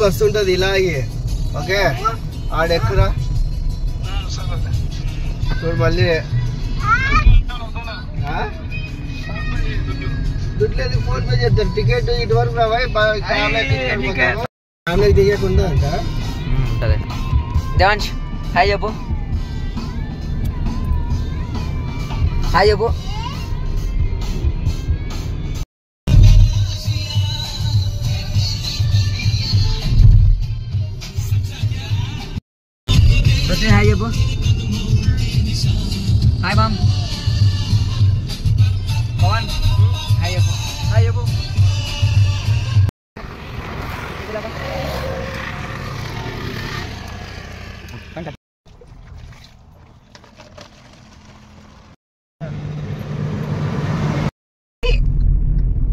Bus ఉంటది ఇలాగే. Okay ఆడెక్కరా చూడు మళ్ళీ దుడ్లేదు ఫోన్ పే చేస్తారు. టికెట్ ఇటు వరకు ఫ్యామిలీ టికెట్ ఉందా అంట. దేవాంశ్ హాయ్ చెప్పు, హాయ్ చెప్పు. హాయ్ చెప్పు, హాయ్ మామ్. పవన్ హాయ్ చెప్పు, హాయ్ చెప్పు.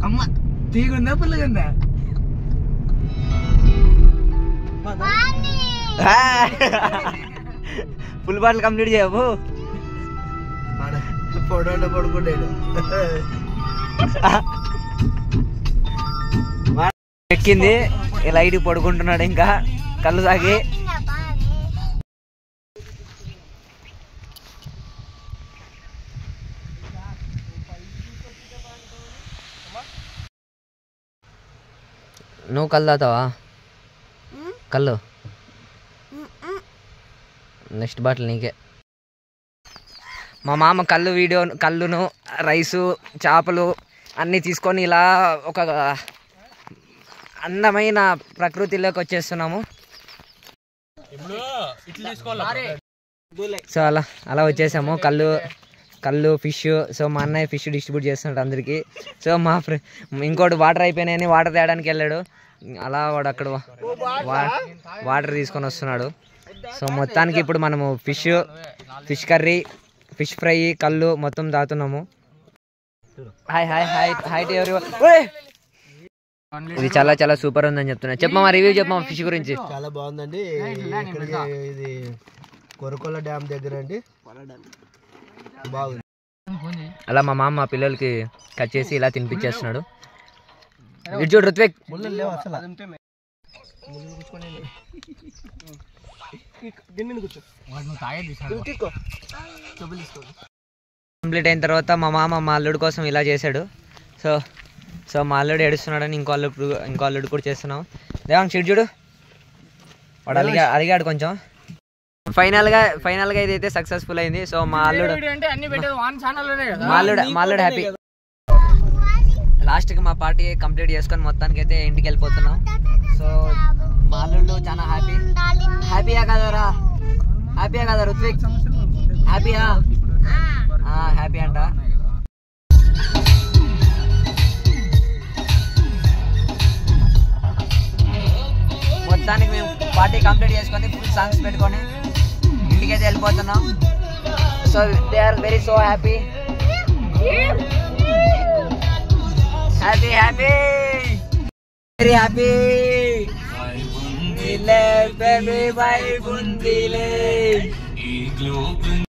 అమ్మ తీగుందా పుల్లగుందా? ఫుల్ బాటిల్ కంప్లీట్ చేయవు. పొడవుంటే పడుకుంటాడు. ఎక్కింది లైట్ పడుకుంటున్నాడు ఇంకా కళ్ళు తాగి. నువ్వు కళ్ళు తాగుతావా? కళ్ళు నెక్స్ట్ బాటిల్ నీకే. మా మామ కళ్ళును రైసు చేపలు అన్నీ తీసుకొని ఇలా ఒక అందమైన ప్రకృతిలోకి వచ్చేస్తున్నాము. సో అలా వచ్చేసాము. కళ్ళు ఫిష్. సో మా అన్నయ్య ఫిష్ డిస్ట్రిబ్యూట్ చేస్తున్నాడు అందరికీ. సో మా ఇంకోటి వాటర్ అయిపోయినాయని వాటర్ తేయడానికి వెళ్ళాడు. అలా వాడు అక్కడ వాటర్ తీసుకొని వస్తున్నాడు. సో మొత్తానికి ఇప్పుడు మనము ఫిష్ కర్రీ, ఫిష్ ఫ్రై, కళ్ళు మొత్తం తాగుతున్నాము. Hi hi hi hi to everyone. ఇది చాలా చాలా సూపర్ ఉందని చెప్తున్నా. చెప్పమా రివ్యూ చెప్పమా ఫిష్ గురించి. చాలా బాగుందండి. ఇది కొరకొల డ్యామ్ దగ్గర అండి, బాగుంది. అలా మా మామ మా పిల్లలకి కట్ చేసి ఇలా తినిపించేస్తున్నాడు. ఇటు చూడు రుత్విక్. కంప్లీట్ అయిన తర్వాత మా మామ మా అల్లుడు కోసం ఇలా చేశాడు. సో మా అల్లుడు ఏడుస్తున్నాడని ఇంకో అల్లుడు కూడా చేస్తున్నాం. దేవాంగ్ షీట్ చూడు, వాడు అలిగాడు కొంచెం. ఫైనల్గా ఇదైతే సక్సెస్ఫుల్ అయింది. సో మా అల్లుడు హ్యాపీ. లాస్ట్కి మా పార్టీ కంప్లీట్ చేసుకొని మొత్తానికి అయితే ఇంటికి వెళ్ళిపోతున్నాం. సో మా అల్లుడు చాలా హ్యాపీయా కదరా? హ్యాపీయా కదా రుత్విక్? హ్యాపీయా? హ్యాపీ అంట. మొత్తానికి మేము పార్టీ కంప్లీట్ చేసుకొని ఫుల్ సాంగ్స్ పెట్టుకొని ఇంటికైతే వెళ్ళిపోతున్నాం. So they are very so happy. Very happy.